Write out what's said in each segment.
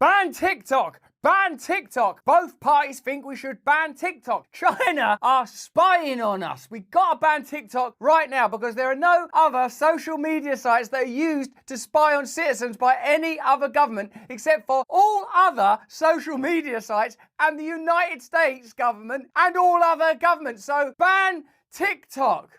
Ban TikTok! Ban TikTok! Both parties think we should ban TikTok. China are spying on us. We gotta ban TikTok right now because there are no other social media sites that are used to spy on citizens by any other government except for all other social media sites and the United States government and all other governments. So ban TikTok.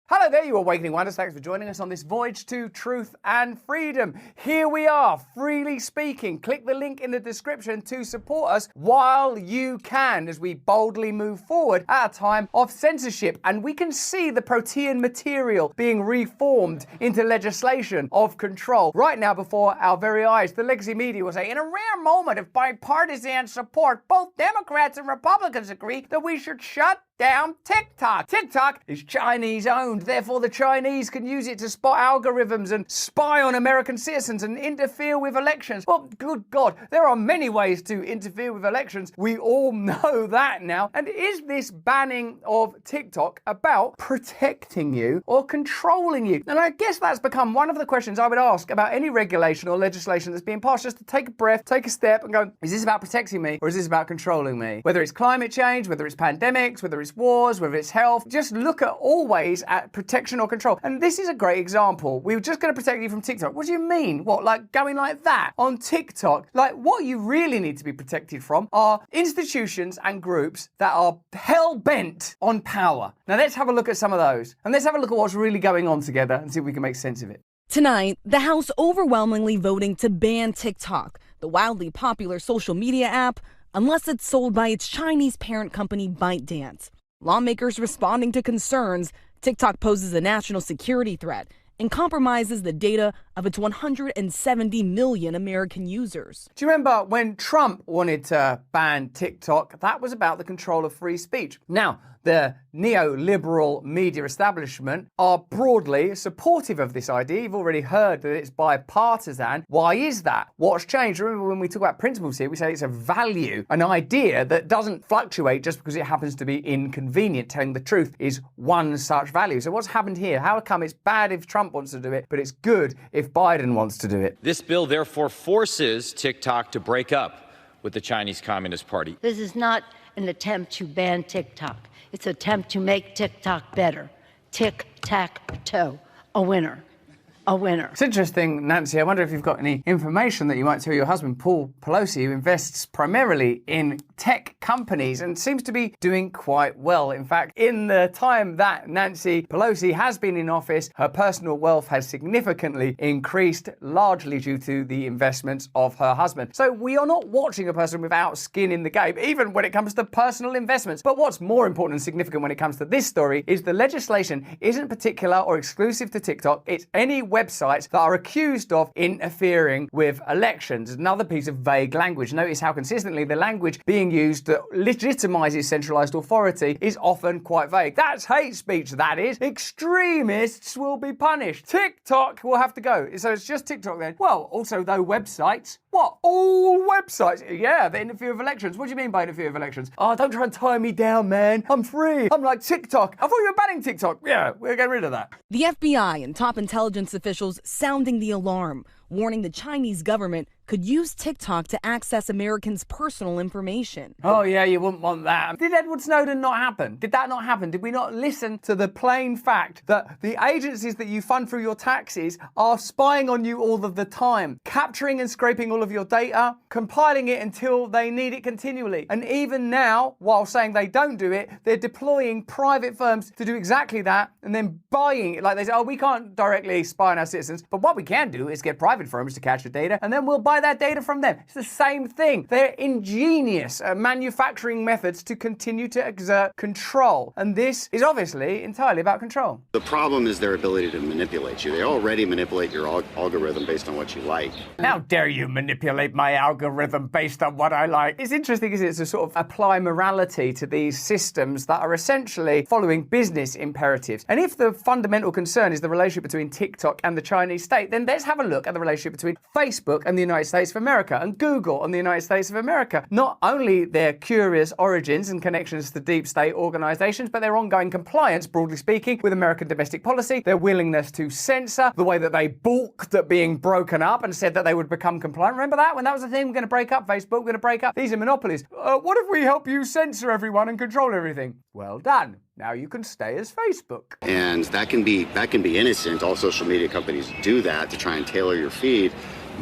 Hello there, you Awakening Wonders. Thanks for joining us on this voyage to truth and freedom. Here we are, freely speaking. Click the link in the description to support us while you can as we boldly move forward at a time of censorship. And we can see the protean material being reformed into legislation of control right now before our very eyes. The legacy media will say, in a rare moment of bipartisan support, both Democrats and Republicans agree that we should shut down TikTok. TikTok is Chinese owned, therefore the Chinese can use it to spot algorithms and spy on American citizens and interfere with elections. Well, good God, there are many ways to interfere with elections. We all know that now. And is this banning of TikTok about protecting you or controlling you? And I guess that's become one of the questions I would ask about any regulation or legislation that's being passed, just to take a breath, take a step and go, is this about protecting me or is this about controlling me? Whether it's climate change, whether it's pandemics, whether it's wars, whether it's health, just look at always at protection or control. And this is a great example. We were just going to protect you from TikTok. What do you mean? What, like going like that on TikTok? Like, what you really need to be protected from are institutions and groups that are hell-bent on power. Now let's have a look at some of those. And let's have a look at what's really going on together and see if we can make sense of it. Tonight, the House overwhelmingly voting to ban TikTok, the wildly popular social media app, unless it's sold by its Chinese parent company ByteDance. Lawmakers responding to concerns TikTok poses a national security threat and compromises the data of its 170 million American users. Do you remember when Trump wanted to ban TikTok? That was about the control of free speech. Now, the neoliberal media establishment are broadly supportive of this idea. You've already heard that it's bipartisan. Why is that? What's changed? Remember when we talk about principles here, we say it's a value, an idea that doesn't fluctuate just because it happens to be inconvenient. Telling the truth is one such value. So what's happened here? How come it's bad if Trump wants to do it, but it's good if Biden wants to do it? This bill therefore forces TikTok to break up with the Chinese Communist Party. This is not an attempt to ban TikTok. It's an attempt to make TikTok better. Tic-tac-toe. A winner. A winner. It's interesting, Nancy. I wonder if you've got any information that you might tell your husband, Paul Pelosi, who invests primarily in tech companies and seems to be doing quite well. In fact, in the time that Nancy Pelosi has been in office, her personal wealth has significantly increased, largely due to the investments of her husband. So we are not watching a person without skin in the game, even when it comes to personal investments. But what's more important and significant when it comes to this story is the legislation isn't particular or exclusive to TikTok. It's any websites that are accused of interfering with elections. Another piece of vague language. Notice how consistently the language being used that legitimizes centralized authority is often quite vague. That's hate speech, that is. Extremists will be punished. TikTok will have to go. So it's just TikTok then. Well, also though websites. What? All websites? Yeah, they interfere with elections. What do you mean by interfere with elections? Oh, don't try and tie me down, man. I'm free. I'm like TikTok. I thought you were banning TikTok. Yeah, we're getting rid of that. The FBI and top intelligence officials sounding the alarm, warning the Chinese government could use TikTok to access Americans' personal information. Oh yeah, you wouldn't want that. Did Edward Snowden not happen? Did that not happen? Did we not listen to the plain fact that the agencies that you fund through your taxes are spying on you all of the time, capturing and scraping all of your data, compiling it until they need it continually? And even now, while saying they don't do it, they're deploying private firms to do exactly that and then buying it. Like they say, oh, we can't directly spy on our citizens, but what we can do is get private firms to capture data and then we'll buy that data from them. It's the same thing. They're ingenious manufacturing methods to continue to exert control. And this is obviously entirely about control. The problem is their ability to manipulate you. They already manipulate your algorithm based on what you like. How dare you manipulate my algorithm based on what I like? It's interesting, isn't it, to sort of apply morality to these systems that are essentially following business imperatives. And if the fundamental concern is the relationship between TikTok and the Chinese state, then let's have a look at the relationship between Facebook and the United States of America, and Google on the United States of America. Not only their curious origins and connections to deep state organizations, but their ongoing compliance, broadly speaking, with American domestic policy, their willingness to censor, the way that they balked at being broken up and said that they would become compliant. Remember that? When that was the thing, we're going to break up Facebook, we're going to break up. These are monopolies. What if we help you censor everyone and control everything? Well done. Now you can stay as Facebook. And that can be innocent. All social media companies do that to try and tailor your feed.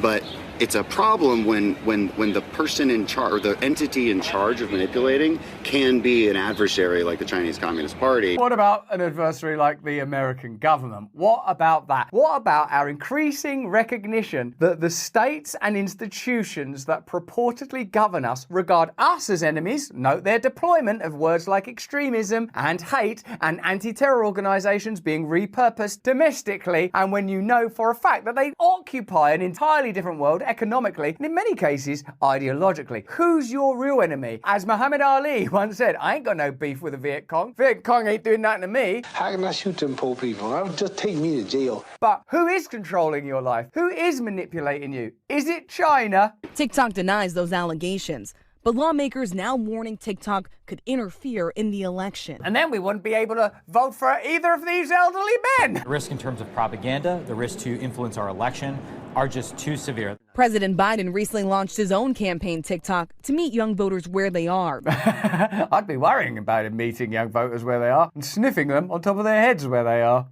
But it's a problem when the person in charge, or the entity in charge of manipulating, can be an adversary like the Chinese Communist Party. What about an adversary like the American government? What about that? What about our increasing recognition that the states and institutions that purportedly govern us regard us as enemies? Note their deployment of words like extremism and hate and anti-terror organizations being repurposed domestically, and when you know for a fact that they occupy an entirely different world economically, and in many cases, ideologically. Who's your real enemy? As Muhammad Ali once said, I ain't got no beef with the Viet Cong. Viet Cong ain't doing nothing to me. How can I shoot them poor people? That would just take me to jail. But who is controlling your life? Who is manipulating you? Is it China? TikTok denies those allegations, but lawmakers now warning TikTok could interfere in the election. And then we wouldn't be able to vote for either of these elderly men. The risk in terms of propaganda, the risk to influence our election are just too severe. President Biden recently launched his own campaign TikTok to meet young voters where they are. I'd be worrying about him meeting young voters where they are and sniffing them on top of their heads where they are.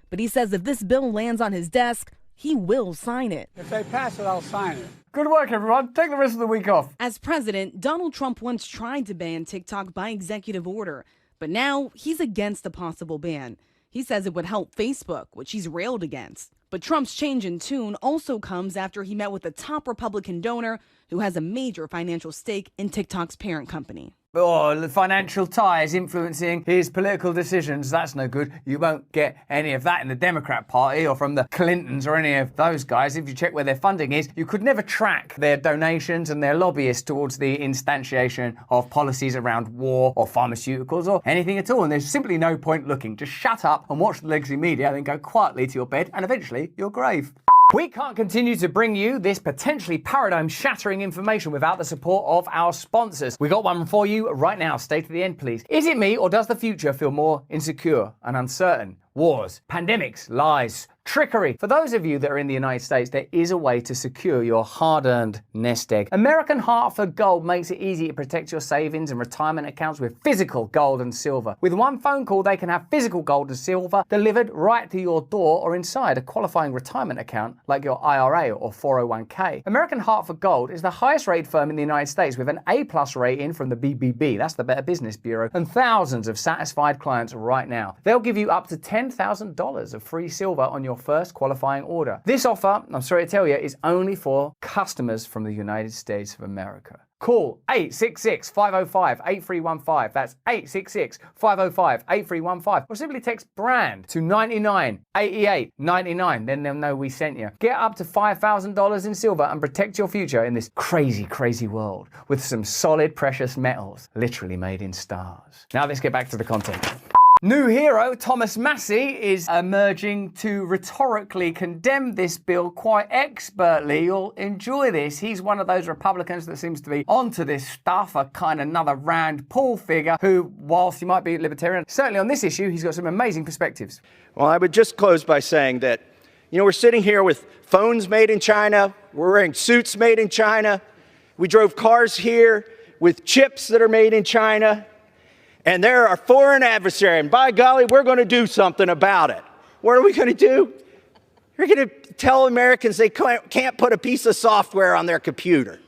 But he says if this bill lands on his desk, he will sign it. If they pass it, I'll sign it. Good work, everyone. Take the rest of the week off. As president, Donald Trump once tried to ban TikTok by executive order, but now he's against the possible ban. He says it would help Facebook, which he's railed against. But Trump's change in tune also comes after he met with a top Republican donor who has a major financial stake in TikTok's parent company. Oh, the financial ties influencing his political decisions. That's no good. You won't get any of that in the Democrat Party or from the Clintons or any of those guys. If you check where their funding is, you could never track their donations and their lobbyists towards the instantiation of policies around war or pharmaceuticals or anything at all. And there's simply no point looking. Just shut up and watch the legacy media, then go quietly to your bed and eventually your grave. We can't continue to bring you this potentially paradigm-shattering information without the support of our sponsors. We got one for you right now. Stay to the end, please. Is it me, or does the future feel more insecure and uncertain? Wars, pandemics, lies, trickery. For those of you that are in the United States, there is a way to secure your hard-earned nest egg. American Hartford Gold makes it easy to protect your savings and retirement accounts with physical gold and silver. With one phone call, they can have physical gold and silver delivered right to your door or inside a qualifying retirement account like your IRA or 401k. American Hartford Gold is the highest rated firm in the United States with an A+ rating from the BBB, that's the Better Business Bureau, and thousands of satisfied clients right now. They'll give you up to $10,000 of free silver on your first qualifying order. This offer, I'm sorry to tell you, is only for customers from the United States of America. Call 866-505-8315. That's 866-505-8315. Or simply text BRAND to 998899. Then they'll know we sent you. Get up to $5,000 in silver and protect your future in this crazy, crazy world with some solid precious metals, literally made in stars. Now let's get back to the content. New hero Thomas Massie is emerging to rhetorically condemn this bill quite expertly. You'll enjoy this. He's one of those Republicans that seems to be onto this stuff, a kind of another Rand Paul figure who, whilst he might be libertarian, certainly on this issue, he's got some amazing perspectives. Well, I would just close by saying that, we're sitting here with phones made in China. We're wearing suits made in China. We drove cars here with chips that are made in China. And they're our foreign adversary, and by golly, we're going to do something about it. What are we going to do? We're going to tell Americans they can't put a piece of software on their computer.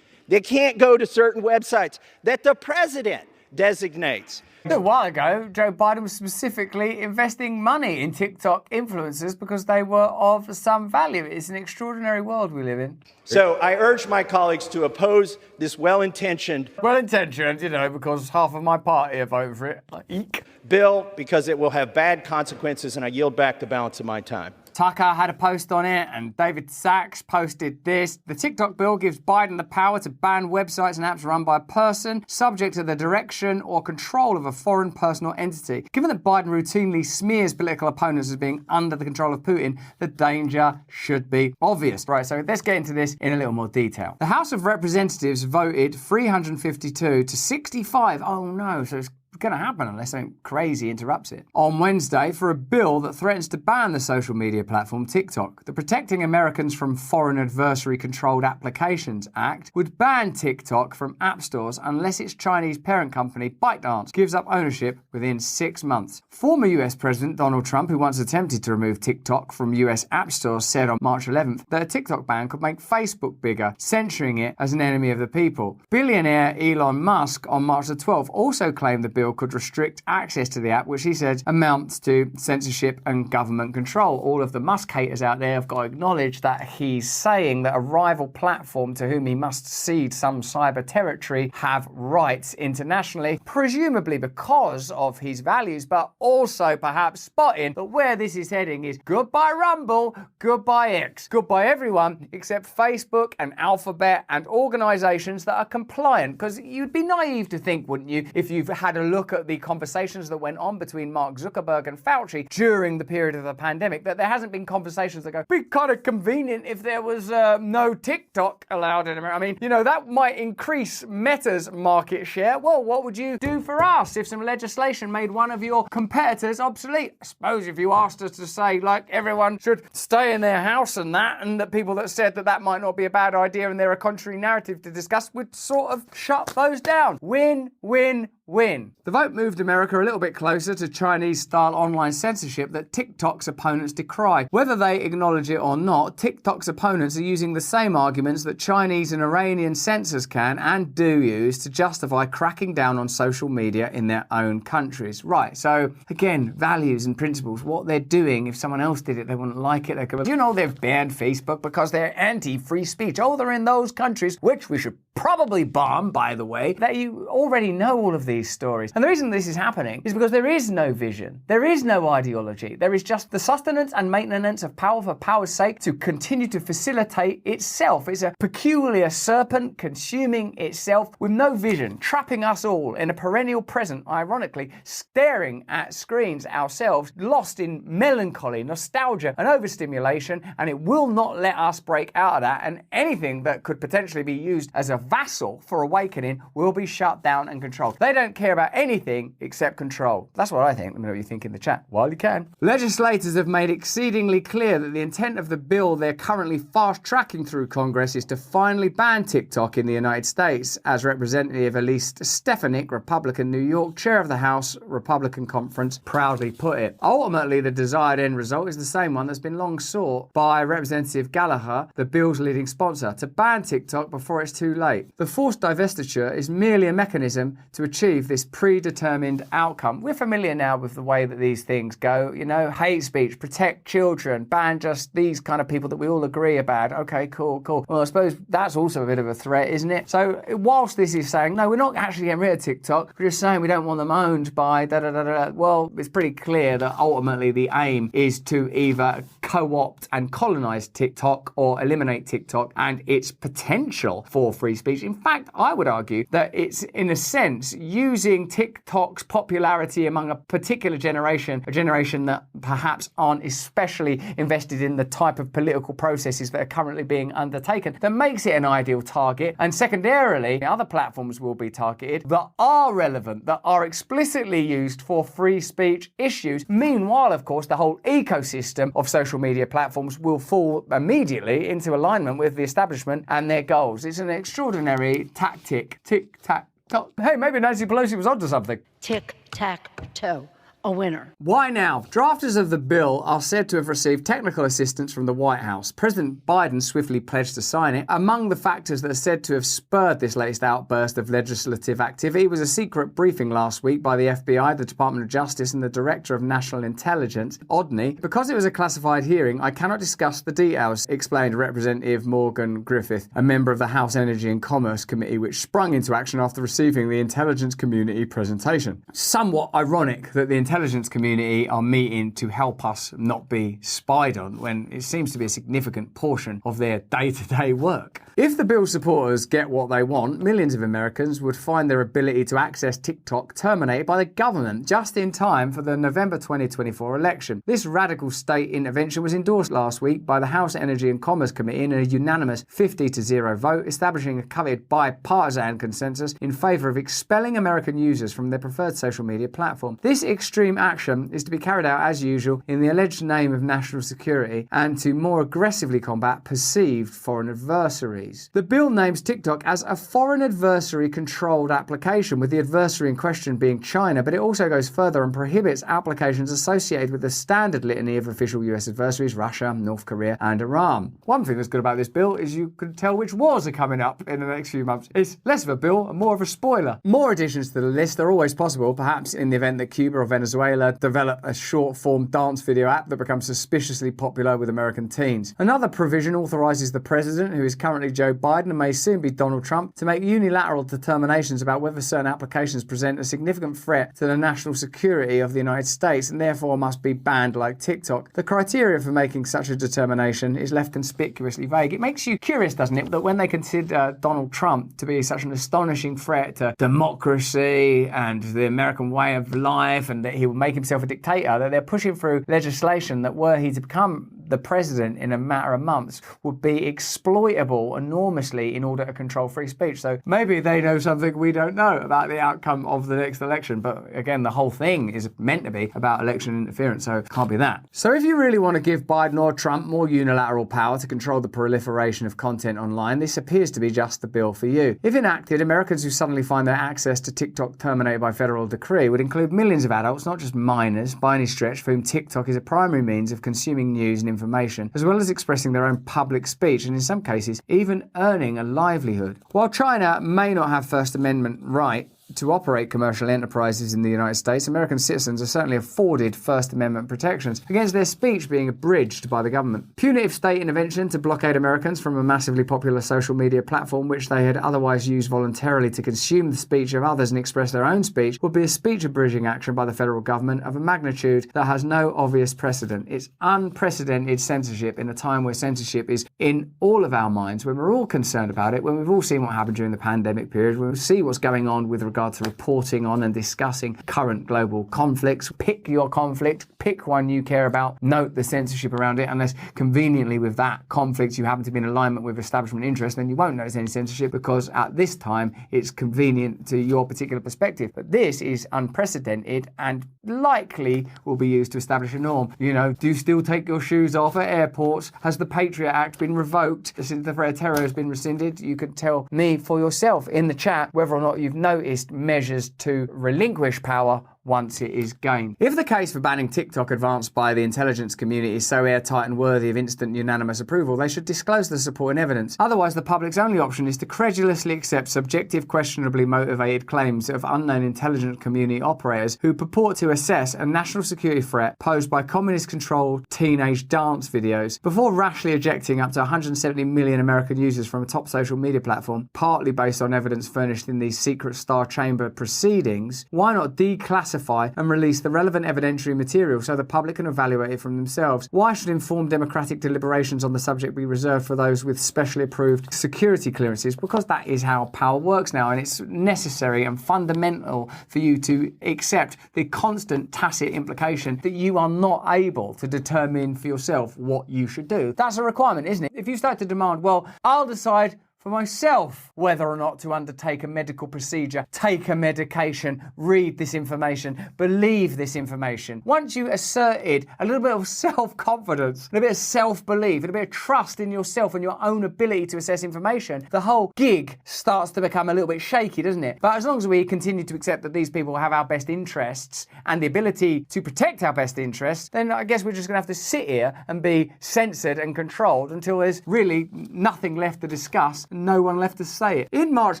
They can't go to certain websites that the president designates. A while ago, Joe Biden was specifically investing money in TikTok influencers because they were of some value. It's an extraordinary world we live in. So I urge my colleagues to oppose this well-intentioned, because half of my party are voting for it. Like, eek. bill because it will have bad consequences, and I yield back the balance of my time. Tucker had a post on it, and David Sachs posted this. The TikTok bill gives Biden the power to ban websites and apps run by a person subject to the direction or control of a foreign person or entity. Given that Biden routinely smears political opponents as being under the control of Putin, the danger should be obvious. Right, so let's get into this in a little more detail. The House of Representatives voted 352 to 65. Oh no, so it's going to happen unless something crazy interrupts it. On Wednesday, for a bill that threatens to ban the social media platform TikTok. The Protecting Americans from Foreign Adversary Controlled Applications Act would ban TikTok from app stores unless its Chinese parent company, ByteDance, gives up ownership within 6 months. Former US President Donald Trump, who once attempted to remove TikTok from US app stores, said on March 11th that a TikTok ban could make Facebook bigger, censuring it as an enemy of the people. Billionaire Elon Musk on March the 12th also claimed the bill could restrict access to the app, which he said amounts to censorship and government control. All of the Musk haters out there have got to acknowledge that he's saying that a rival platform to whom he must cede some cyber territory have rights internationally, presumably because of his values, but also perhaps spotting that where this is heading is goodbye Rumble, goodbye X, goodbye everyone except Facebook and Alphabet and organizations that are compliant. Because you'd be naive to think, wouldn't you, if you've had a look at the conversations that went on between Mark Zuckerberg and Fauci during the period of the pandemic, that there hasn't been conversations that go, be kind of convenient if there was no TikTok allowed in America. I mean, you know, that might increase Meta's market share. Well, what would you do for us if some legislation made one of your competitors obsolete? I suppose if you asked us to say, like, everyone should stay in their house and that people that said that that might not be a bad idea and they're a contrary narrative to discuss would sort of shut those down. Win, win, win. The vote moved America a little bit closer to Chinese-style online censorship that TikTok's opponents decry. Whether they acknowledge it or not, TikTok's opponents are using the same arguments that Chinese and Iranian censors can and do use to justify cracking down on social media in their own countries. Right, so again, values and principles, what they're doing, if someone else did it, they wouldn't like it. They go, you know, they've banned Facebook because they're anti-free speech. Oh, they're in those countries, which we should probably bomb, by the way, that you already know all of these stories. And the reason this is happening is because there is no vision. There is no ideology. There is just the sustenance and maintenance of power for power's sake to continue to facilitate itself. It's a peculiar serpent consuming itself with no vision, trapping us all in a perennial present, ironically, staring at screens ourselves, lost in melancholy, nostalgia and overstimulation, and it will not let us break out of that, and anything that could potentially be used as a vassal for awakening will be shut down and controlled. They don't care about anything except control. That's what I think. Let me know what you think in the chat while you can. Legislators have made exceedingly clear that the intent of the bill they're currently fast-tracking through Congress is to finally ban TikTok in the United States, as Representative Elise Stefanik, Republican, New York, chair of the House Republican Conference, proudly put it. Ultimately, the desired end result is the same one that's been long sought by Representative Gallagher, the bill's leading sponsor, to ban TikTok before it's too late. The forced divestiture is merely a mechanism to achieve this predetermined outcome. We're familiar now with the way that these things go, you know, hate speech, protect children, ban just these kind of people that we all agree about. Okay, cool. Well, I suppose that's also a bit of a threat, isn't it? So whilst this is saying, no, we're not actually getting rid of TikTok, we're just saying we don't want them owned by da-da-da-da-da. Well, it's pretty clear that ultimately the aim is to either co-opt and colonize TikTok or eliminate TikTok and its potential for free speech. In fact, I would argue that it's, in a sense, using TikTok's popularity among a particular generation, a generation that perhaps aren't especially invested in the type of political processes that are currently being undertaken, that makes it an ideal target. And secondarily, other platforms will be targeted that are relevant, that are explicitly used for free speech issues. Meanwhile, of course, the whole ecosystem of social media platforms will fall immediately into alignment with the establishment and their goals. It's an extraordinary tactic. Tick-tack-toe. Hey, maybe Nancy Pelosi was onto something. Tic-tac-toe. A winner. Why now? Drafters of the bill are said to have received technical assistance from the White House. President Biden swiftly pledged to sign it. Among the factors that are said to have spurred this latest outburst of legislative activity was a secret briefing last week by the FBI, the Department of Justice, and the Director of National Intelligence, Odney. Because it was a classified hearing, I cannot discuss the details, explained Representative Morgan Griffith, a member of the House Energy and Commerce Committee, which sprung into action after receiving the intelligence community presentation. Somewhat ironic that the intelligence intelligence community are meeting to help us not be spied on when it seems to be a significant portion of their day-to-day work. If the bill's supporters get what they want, millions of Americans would find their ability to access TikTok terminated by the government just in time for the November 2024 election. This radical state intervention was endorsed last week by the House Energy and Commerce Committee in a unanimous 50-0 vote, establishing a coveted bipartisan consensus in favour of expelling American users from their preferred social media platform. This extreme action is to be carried out as usual in the alleged name of national security and to more aggressively combat perceived foreign adversaries. The bill names TikTok as a foreign adversary controlled application, with the adversary in question being China, but it also goes further and prohibits applications associated with the standard litany of official US adversaries, Russia, North Korea and Iran. One thing that's good about this bill is you can tell which wars are coming up in the next few months. It's less of a bill and more of a spoiler. More additions to the list are always possible, perhaps in the event that Cuba or Venezuela develop a short-form dance video app that becomes suspiciously popular with American teens. Another provision authorises the president, who is currently Joe Biden and may soon be Donald Trump, to make unilateral determinations about whether certain applications present a significant threat to the national security of the United States and therefore must be banned like TikTok. The criteria for making such a determination is left conspicuously vague. It makes you curious, doesn't it, that when they consider Donald Trump to be such an astonishing threat to democracy and the American way of life and that he will make himself a dictator, that they're pushing through legislation that, were he to become the president in a matter of months, would be exploitable enormously in order to control free speech. So maybe they know something we don't know about the outcome of the next election. But again, the whole thing is meant to be about election interference, so it can't be that. So if you really want to give Biden or Trump more unilateral power to control the proliferation of content online, this appears to be just the bill for you. If enacted, Americans who suddenly find their access to TikTok terminated by federal decree would include millions of adults, not just minors, by any stretch, for whom TikTok is a primary means of consuming news and information, as well as expressing their own public speech and in some cases even earning a livelihood. While China may not have First Amendment right to operate commercial enterprises in the United States, American citizens are certainly afforded First Amendment protections against their speech being abridged by the government. Punitive state intervention to blockade Americans from a massively popular social media platform which they had otherwise used voluntarily to consume the speech of others and express their own speech would be a speech abridging action by the federal government of a magnitude that has no obvious precedent. It's unprecedented censorship in a time where censorship is in all of our minds, when we're all concerned about it, when we've all seen what happened during the pandemic period, when we see what's going on with regard to reporting on and discussing current global conflicts. Pick your conflict, pick one you care about, note the censorship around it, unless conveniently with that conflict you happen to be in alignment with establishment interest, then you won't notice any censorship because at this time it's convenient to your particular perspective. But this is unprecedented and likely will be used to establish a norm. You know, do you still take your shoes off at airports? Has the Patriot Act been revoked since the threat of terror has been rescinded? You could tell me for yourself in the chat whether or not you've noticed measures to relinquish power once it is gained. If the case for banning TikTok advanced by the intelligence community is so airtight and worthy of instant unanimous approval, they should disclose the supporting evidence. Otherwise, the public's only option is to credulously accept subjective, questionably motivated claims of unknown intelligence community operators who purport to assess a national security threat posed by communist-controlled teenage dance videos before rashly ejecting up to 170 million American users from a top social media platform, partly based on evidence furnished in these secret Star Chamber proceedings. Why not declassify and release the relevant evidentiary material so the public can evaluate it from themselves? Why should informed democratic deliberations on the subject be reserved for those with specially approved security clearances? Because that is how power works now, and it's necessary and fundamental for you to accept the constant tacit implication that you are not able to determine for yourself what you should do. That's a requirement, isn't it? If you start to demand, well, I'll decide for myself whether or not to undertake a medical procedure, take a medication, read this information, believe this information. Once you asserted a little bit of self-confidence, a little bit of self-belief, a little bit of trust in yourself and your own ability to assess information, the whole gig starts to become a little bit shaky, doesn't it? But as long as we continue to accept that these people have our best interests and the ability to protect our best interests, then I guess we're just going to have to sit here and be censored and controlled until there's really nothing left to discuss no one left to say it. In March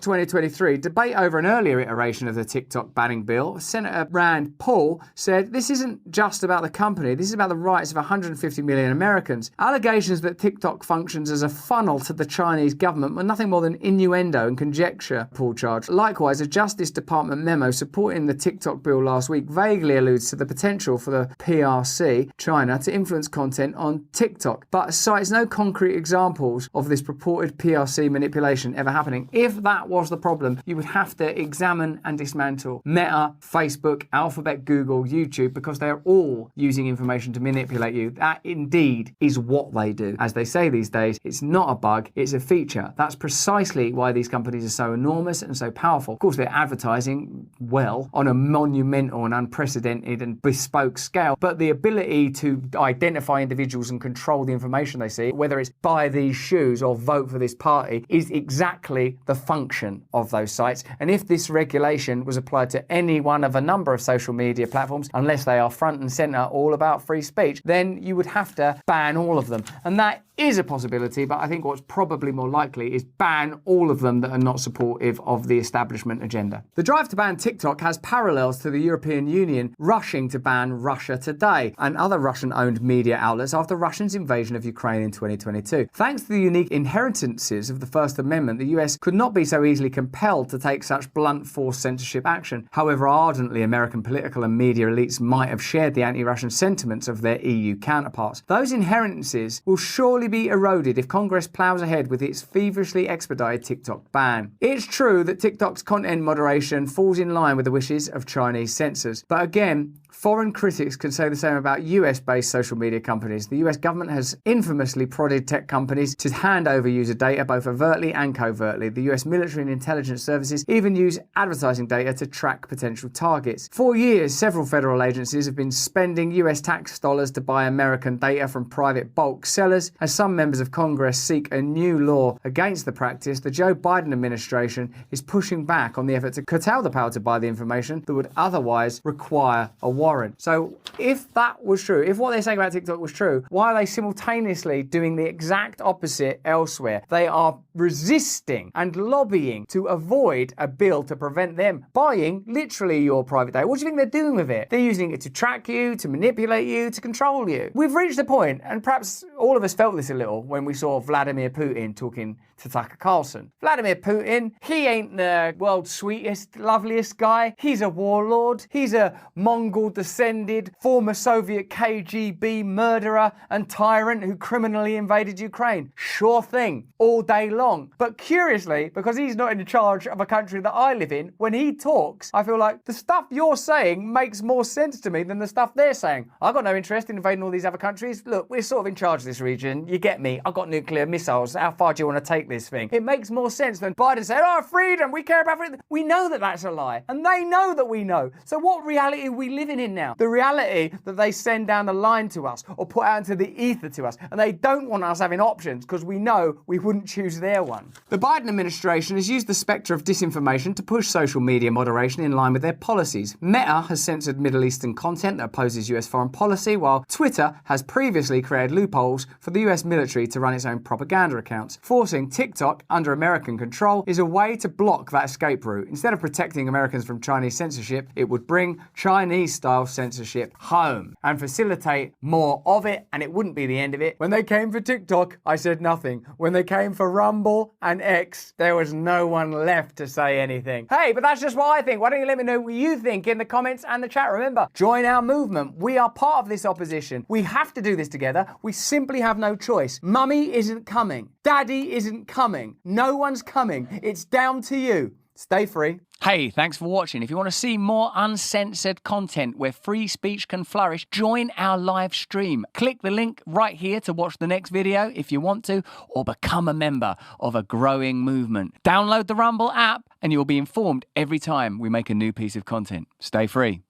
2023, debate over an earlier iteration of the TikTok banning bill, Senator Rand Paul said, "This isn't just about the company, this is about the rights of 150 million Americans. Allegations that TikTok functions as a funnel to the Chinese government were nothing more than innuendo and conjecture," Paul charged. Likewise, a Justice Department memo supporting the TikTok bill last week vaguely alludes to the potential for the PRC, China, to influence content on TikTok, but cites no concrete examples of this purported PRC manipulation ever happening. If that was the problem, you would have to examine and dismantle Meta, Facebook, Alphabet, Google, YouTube, because they are all using information to manipulate you. That indeed is what they do. As they say these days, it's not a bug, it's a feature. That's precisely why these companies are so enormous and so powerful. Of course, they're advertising well on a monumental and unprecedented and bespoke scale, but the ability to identify individuals and control the information they see, whether it's buy these shoes or vote for this party, is exactly the function of those sites. And if this regulation was applied to any one of a number of social media platforms, unless they are front and center all about free speech, then you would have to ban all of them. And that is a possibility, but I think what's probably more likely is ban all of them that are not supportive of the establishment agenda. The drive to ban TikTok has parallels to the European Union rushing to ban Russia Today and other Russian-owned media outlets after Russia's invasion of Ukraine in 2022. Thanks to the unique inheritances of the First Amendment, the US could not be so easily compelled to take such blunt force censorship action. However ardently American political and media elites might have shared the anti-Russian sentiments of their EU counterparts, those inheritances will surely be eroded if Congress ploughs ahead with its feverishly expedited TikTok ban. It's true that TikTok's content moderation falls in line with the wishes of Chinese censors, but again, foreign critics can say the same about US-based social media companies. The US government has infamously prodded tech companies to hand over user data both overtly and covertly. The US military and intelligence services even use advertising data to track potential targets. For years, several federal agencies have been spending US tax dollars to buy American data from private bulk sellers. As some members of Congress seek a new law against the practice, the Joe Biden administration is pushing back on the effort to curtail the power to buy the information that would otherwise require a warrant. So if that was true, if what they're saying about TikTok was true, why are they simultaneously doing the exact opposite elsewhere? They are resisting and lobbying to avoid a bill to prevent them buying literally your private data. What do you think they're doing with it? They're using it to track you, to manipulate you, to control you. We've reached the point, and perhaps all of us felt this a little when we saw Vladimir Putin talking to Tucker Carlson. Vladimir Putin, he ain't the world's sweetest, loveliest guy. He's a warlord. He's a Mongol-descended, former Soviet KGB murderer and tyrant who criminally invaded Ukraine. Sure thing, all day long. But curiously, because he's not in charge of a country that I live in, when he talks, I feel like the stuff you're saying makes more sense to me than the stuff they're saying. I've got no interest in invading all these other countries. Look, we're sort of in charge of this region. You get me. I've got nuclear missiles. How far do you want to take this thing? It makes more sense than Biden saying, "Oh, freedom, we care about freedom." We know that that's a lie, and they know that we know. So what reality are we living in now? The reality that they send down the line to us or put out into the ether to us, and they don't want us having options because we know we wouldn't choose their one. The Biden administration has used the spectre of disinformation to push social media moderation in line with their policies. Meta has censored Middle Eastern content that opposes US foreign policy, while Twitter has previously created loopholes for the US military to run its own propaganda accounts. Forcing TikTok under American control is a way to block that escape route. Instead of protecting Americans from Chinese censorship, it would bring Chinese-style censorship home and facilitate more of it, and it wouldn't be the end of it. When they came for TikTok, I said nothing. When they came for Rumble and X, there was no one left to say anything. Hey, but that's just what I think. Why don't you let me know what you think in the comments and the chat? Remember, join our movement. We are part of this opposition. We have to do this together. We simply have no choice. Mummy isn't coming. Daddy isn't coming. No one's coming. It's down to you. Stay free. Hey, thanks for watching. If you want to see more uncensored content where free speech can flourish, join our live stream. Click the link right here to watch the next video if you want to, or become a member of a growing movement. Download the Rumble app and you'll be informed every time we make a new piece of content. Stay free.